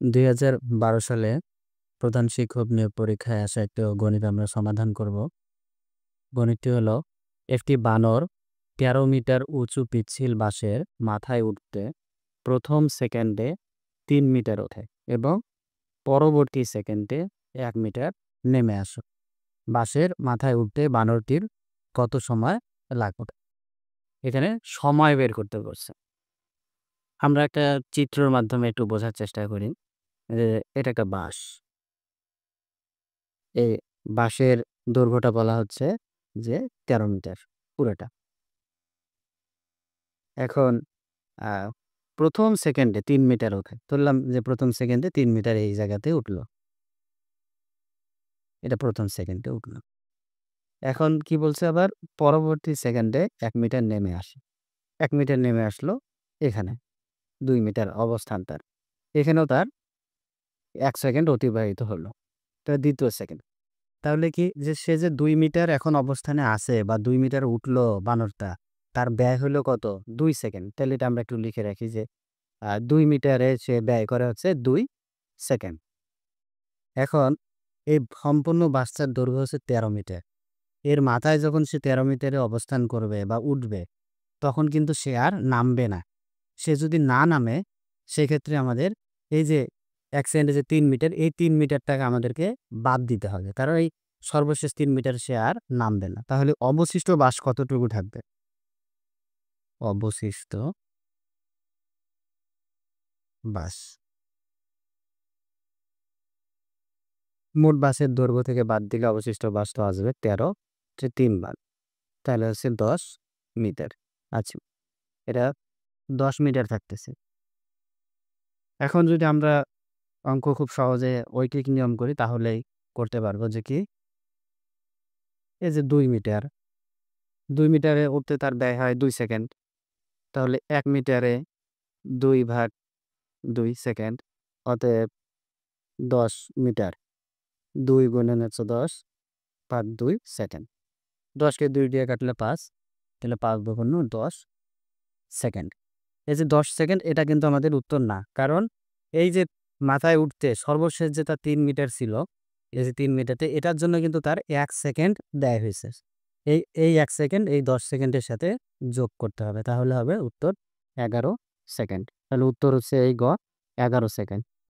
2012 সালে প্রধান শিক্ষক নিয়োগ পরীক্ষায় আসা একটা গণিত আমরা সমাধান করব। গণিতটি হলো, একটি বানর 13 মিটার উঁচু পিচ্ছিল বাঁশের মাথায় উঠতে প্রথম সেকেন্ডে 3 মিটার ওঠে এবং পরবর্তী সেকেন্ডে 1 মিটার নেমে আসে। বাঁশের মাথায় উঠতে বানরটির কত সময় লাগবে? এখানে সময় বের করতে বলছে। আমরা একটা চিত্রের মাধ্যমে একটু বোঝার চেষ্টা করি যে এটা একটা বাঁশ। এই বাঁশের দৈর্ঘ্যটা বলা হচ্ছে যে 13 মিটার পুরোটা। এখন আ প্রথম সেকেন্ডে 3 মিটার ওঠে। ধরলাম যে প্রথম সেকেন্ডে 3 মিটার এই জায়গাতে উঠলো। এটা প্রথম সেকেন্ডে উঠলো। এখন কি বলছে আবার পরবর্তী সেকেন্ডে 1 মিটার নেমে আসে। 1 মিটার নেমে আসলো এখানে। 2 মিটার অবস্থান তার। এখানেও তার 1 সেকেন্ড অতিবাহিত হলো। এটা দ্বিতীয় সেকেন্ড। তাহলে কি যে সে যে 2 মিটার এখন অবস্থানে আছে বা 2 মিটার উঠলো বানরটা, তার ব্যয় হলো কত? 2 সেকেন্ড। তাহলে এটা আমরা একটু লিখে রাখি যে 2 মিটারে সে ব্যয় করে হচ্ছে 2 সেকেন্ড। এখন এই সম্পূর্ণ বাসটার দৈর্ঘ্য হচ্ছে 13 মিটার। এর মাথায় যখন সে 13 মিটারে অবস্থান করবে বা উঠবে, তখন কিন্তু সে আর নামবে না। সে যদি না নামে, সেক্ষেত্রে আমাদের এই যে 1 সেকেন্ডে যে 3 মিটার, এই 3 মিটারটাকে আমাদেরকে বাদ দিতে হবে। কারণ এই সর্বশেষ 3 মিটার সে আর নামবে না। তাহলে অবশিষ্ট বাস কতটুকু থাকবে? অবশিষ্ট বাস। মোট বাসের দৈর্ঘ্য থেকে বাদ দিলে অবশিষ্ট বাস তো আসবে 13 যে 3 বার। তাহলে হচ্ছে 10 মিটার। আচ্ছা, এটা 10 মিটার থাকতেছে। এখন যদি আমরা অঙ্ক খুব সহজে ঐকিক নিয়ম করি তাহলেই করতে পারবো যে কি? এই যে 2 মিটার, 2 মিটারে উঠতে তার ব্যয় হয় 2 সেকেন্ড। তাহলে 1 মিটারে 2 ভাগ 2 সেকেন্ড। অতএব 10 মিটার। 2 গুণন হচ্ছে 10 ভাগ 2 সেকেন্ড। 10 কে 2 দিয়ে কাটলে 5, তাহলে 5 দুগুণ 10 সেকেন্ড। এই যে 10 সেকেন্ড এটা কিন্তু আমাদের উত্তর না। কারণ এই যে মাথায় উঠতে সর্বশেষ যে তার 3 মিটার ছিল, এই যে 3 মিটারতে এটার জন্য কিন্তু তার 1 সেকেন্ড দেয়া হয়েছে। এই 1 সেকেন্ড এই 10 সেকেন্ডের সাথে যোগ করতে হবে। তাহলে হবে উত্তর 11 সেকেন্ড। তাহলে উত্তর হচ্ছে এই গ 11 সেকেন্ড।